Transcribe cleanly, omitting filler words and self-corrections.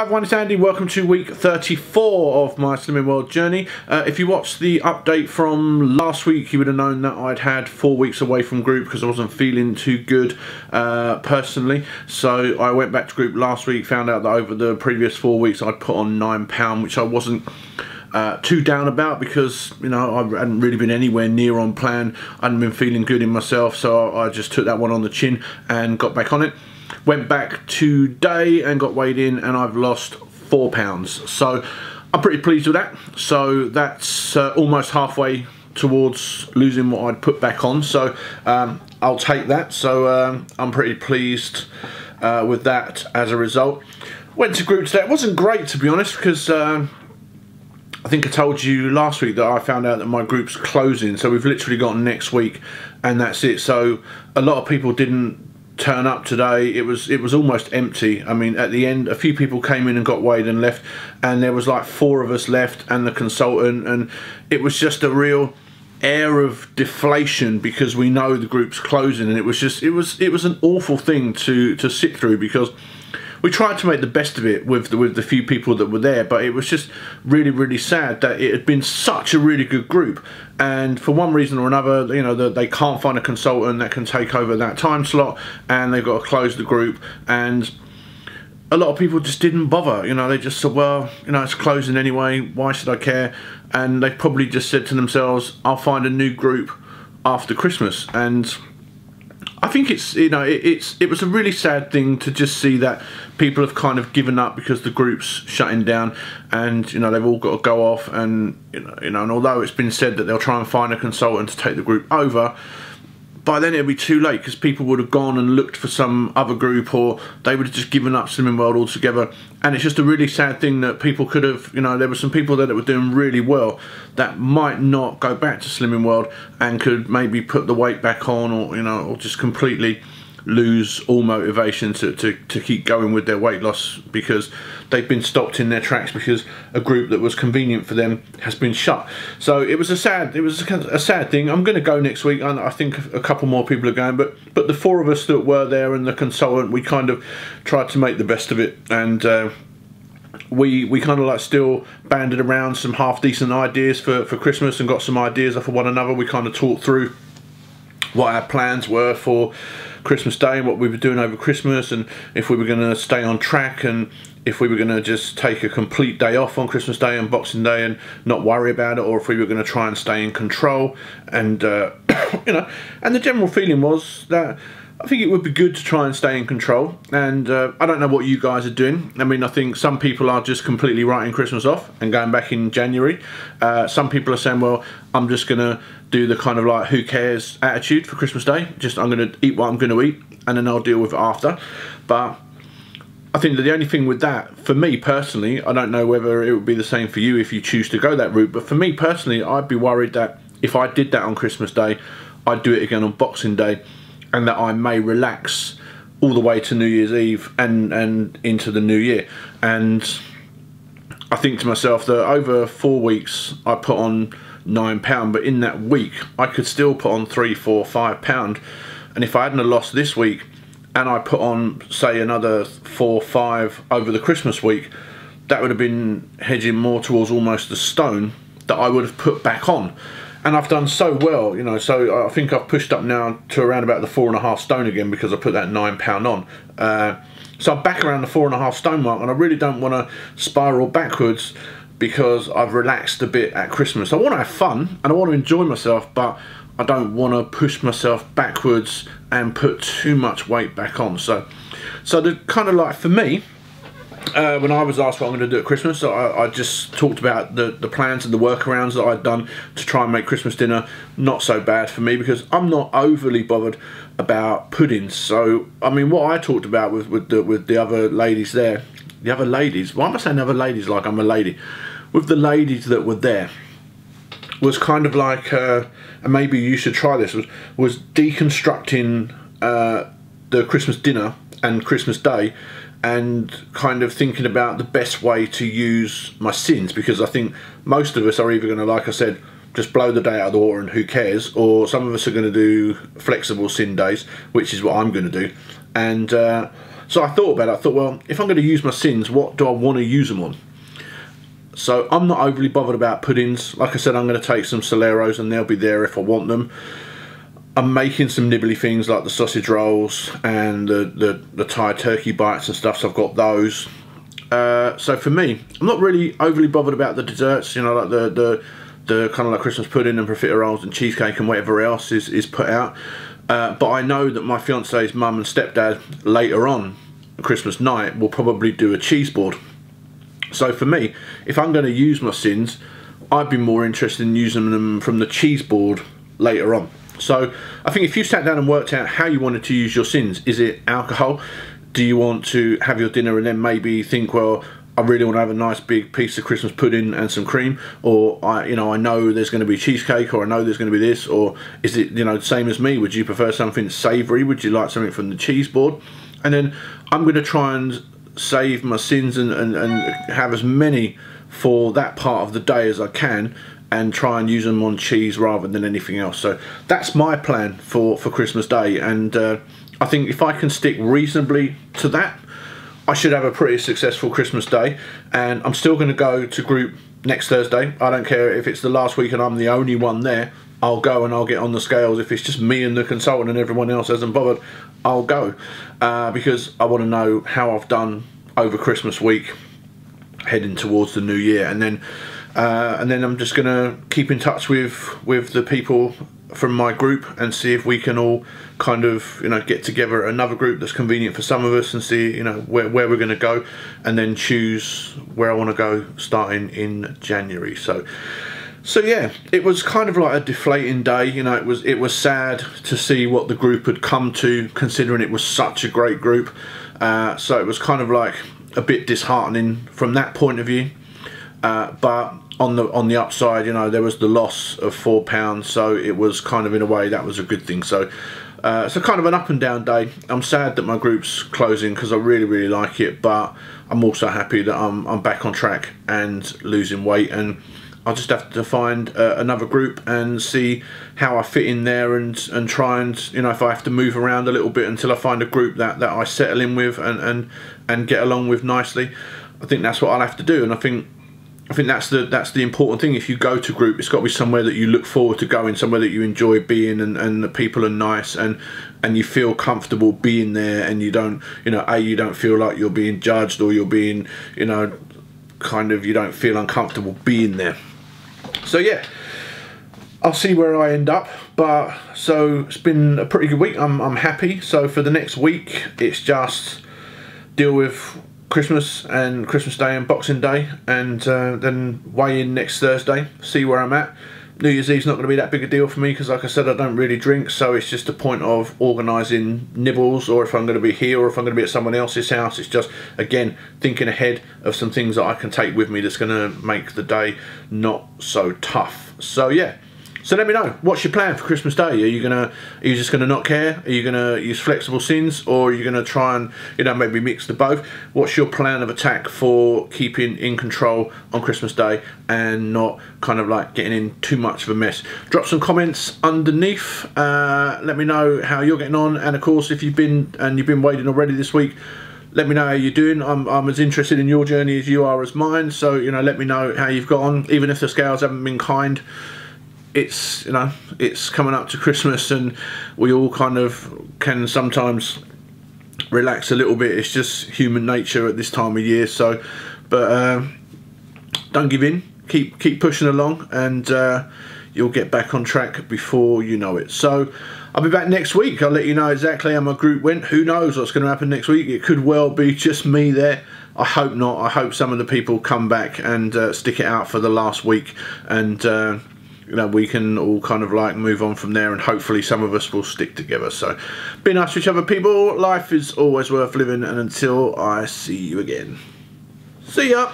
Hi everyone, it's Andy. Welcome to week 34 of my Slimming World journey. If you watched the update from last week, you would have known that I'd had 4 weeks away from group because I wasn't feeling too good personally. So I went back to group last week, found out that over the previous 4 weeks I'd put on £9, which I wasn't too down about because, you know, I hadn't really been anywhere near on plan. I hadn't been feeling good in myself, so I just took that one on the chin and got back on it. Went back today and got weighed in, and I've lost £4. So I'm pretty pleased with that. So that's almost halfway towards losing what I'd put back on. So I'll take that. So I'm pretty pleased with that as a result. Went to group today. It wasn't great, to be honest, because I think I told you last week that I found out that my group's closing. So we've literally got next week and that's it. So a lot of people didn't turn up today. It was almost empty. I mean, at the end a few people came in and got weighed and left, and there was like 4 of us left and the consultant, and it was just a real air of deflation because we know the group's closing. And it was just it was an awful thing to sit through, because we tried to make the best of it with the few people that were there, but it was just really sad that it had been such a really good group, and for one reason or another, you know, they can't find a consultant that can take over that time slot, and they've got to close the group. And a lot of people just didn't bother, you know, they just said, well, you know, it's closing anyway, why should I care? And they probably just said to themselves, I'll find a new group after Christmas. And I think it's, you know, it was a really sad thing to just see that people have kind of given up because the group's shutting down, and, you know, they've all got to go off. And you know, and although it's been said that they'll try and find a consultant to take the group over, by then it'll be too late, because people would have gone and looked for some other group, or they would have just given up Slimming World altogether. And it's just a really sad thing that people could have, you know, there were some people there that were doing really well that might not go back to Slimming World and could maybe put the weight back on, or, you know, or just completely lose all motivation to keep going with their weight loss, because they've been stopped in their tracks because a group that was convenient for them has been shut. So it was a sad thing. I'm going to go next week, and I think a couple more people are going, but the 4 of us that were there and the consultant, we kind of tried to make the best of it. And we kind of like still banded around some half decent ideas for Christmas, and got some ideas off of one another. We kind of talked through what our plans were for Christmas Day and what we were doing over Christmas, and if we were going to stay on track, and if we were going to just take a complete day off on Christmas Day and Boxing Day and not worry about it, or if we were going to try and stay in control. And you know, and the general feeling was that I think it would be good to try and stay in control. And I don't know what you guys are doing. I mean, I think some people are just completely writing Christmas off and going back in January. Some people are saying, well, I'm just going to do the kind of like who cares attitude for Christmas Day. Just, I'm going to eat what I'm going to eat, and then I'll deal with it after. But I think that the only thing with that, for me personally, I don't know whether it would be the same for you if you choose to go that route, but for me personally, I'd be worried that if I did that on Christmas Day, I'd do it again on Boxing Day, and that I may relax all the way to New Year's Eve and into the new year. And I think to myself that over 4 weeks I put on £9, but in that week I could still put on £3, £4, £5. And if I hadn't have lost this week, and I put on, say, another 4, 5 over the Christmas week, that would have been hedging more towards almost the stone that I would have put back on. And I've done so well, you know, so I think I've pushed up now to around about the 4.5 stone again, because I put that £9 on. So I'm back around the 4.5 stone mark, and I really don't want to spiral backwards because I've relaxed a bit at Christmas. I want to have fun and I want to enjoy myself, but I don't want to push myself backwards and put too much weight back on. So the kind of like, for me, when I was asked what I'm going to do at Christmas, I just talked about the plans and the workarounds that I'd done to try and make Christmas dinner not so bad for me, because I'm not overly bothered about puddings. So I mean, what I talked about with the other ladies there, the other ladies, why am I saying other ladies like I'm a lady? With the ladies that were there, was kind of like, and maybe you should try this, was deconstructing the Christmas dinner and Christmas Day, and kind of thinking about the best way to use my sins, because I think most of us are either going to, like I said, just blow the day out of the water and who cares, or some of us are going to do flexible sin days, which is what I'm going to do. And So I thought about it. I thought, well, if I'm going to use my sins, what do I want to use them on? So I'm not overly bothered about puddings. Like I said, I'm going to take some Soleros and they'll be there if I want them. I'm making some nibbly things like the sausage rolls and the Thai turkey bites and stuff, so I've got those. So for me, I'm not really overly bothered about the desserts, you know, like the kind of like Christmas pudding and profiteroles and cheesecake and whatever else is put out. But I know that my fiance's mum and stepdad later on Christmas night will probably do a cheese board. So for me, if I'm going to use my sins, I'd be more interested in using them from the cheese board later on. So I think if you sat down and worked out how you wanted to use your sins, is it alcohol? Do you want to have your dinner and then maybe think, well, I really want to have a nice big piece of Christmas pudding and some cream, or I know there's going to be cheesecake, or I know there's going to be this, or is it, you know, the same as me? Would you prefer something savoury? Would you like something from the cheese board? And then I'm going to try and save my sins and have as many for that part of the day as I can, and try and use them on cheese rather than anything else. So that's my plan for Christmas Day, and I think if I can stick reasonably to that, I should have a pretty successful Christmas Day. And I'm still going to go to group next Thursday. I don't care if it's the last week and I'm the only one there. I'll go and I'll get on the scales. If it's just me and the consultant and everyone else hasn't bothered, I'll go, because I want to know how I've done over Christmas week heading towards the new year. And then I'm just going to keep in touch with the people from my group and see if we can all kind of, you know, get together another group that's convenient for some of us and see, you know, where we're going to go, and then choose where I want to go starting in January. So yeah, it was kind of like a deflating day. You know, it was sad to see what the group had come to, considering it was such a great group. So it was kind of like a bit disheartening from that point of view. But on the upside, you know, there was the loss of £4, so it was kind of, in a way, that was a good thing. So kind of an up and down day. I'm sad that my group's closing because I really like it, but I'm also happy that I'm back on track and losing weight, and I'll just have to find another group and see how I fit in there, and try and, you know, if I have to move around a little bit until I find a group that I settle in with and get along with nicely. I think that's what I'll have to do, and I think that's the important thing. If you go to group, it's got to be somewhere that you look forward to going, somewhere that you enjoy being, and the people are nice, and you feel comfortable being there, and you don't, you know, you don't feel like you're being judged, or you're being, you know, kind of, you don't feel uncomfortable being there. So yeah, I'll see where I end up, but so it's been a pretty good week. I'm happy. So for the next week, it's just deal with Christmas and Christmas Day and Boxing Day, and then weigh in next Thursday, see where I'm at. New Year's Eve's not going to be that big a deal for me because, like I said, I don't really drink, so it's just a point of organising nibbles, or if I'm going to be here or if I'm going to be at someone else's house. It's just, again, thinking ahead of some things that I can take with me that's going to make the day not so tough. So yeah. So let me know, what's your plan for Christmas Day? Are you just gonna not care? Are you gonna use flexible sins, or are you gonna try and, you know, maybe mix the both? What's your plan of attack for keeping in control on Christmas Day and not kind of like getting in too much of a mess? Drop some comments underneath. Let me know how you're getting on, and of course, if you've been waiting already this week, let me know how you're doing. I'm as interested in your journey as you are as mine. So, you know, let me know how you've got on, even if the scales haven't been kind. It's, you know, it's coming up to Christmas, and we all kind of can sometimes relax a little bit. It's just human nature at this time of year. So, but don't give in. Keep pushing along, and you'll get back on track before you know it. So I'll be back next week. I'll let you know exactly how my group went. Who knows what's going to happen next week? It could well be just me there. I hope not. I hope some of the people come back and stick it out for the last week, and you know, we can all kind of like move on from there, and hopefully some of us will stick together. So be nice to each other, people. Life is always worth living, and until I see you again, see ya.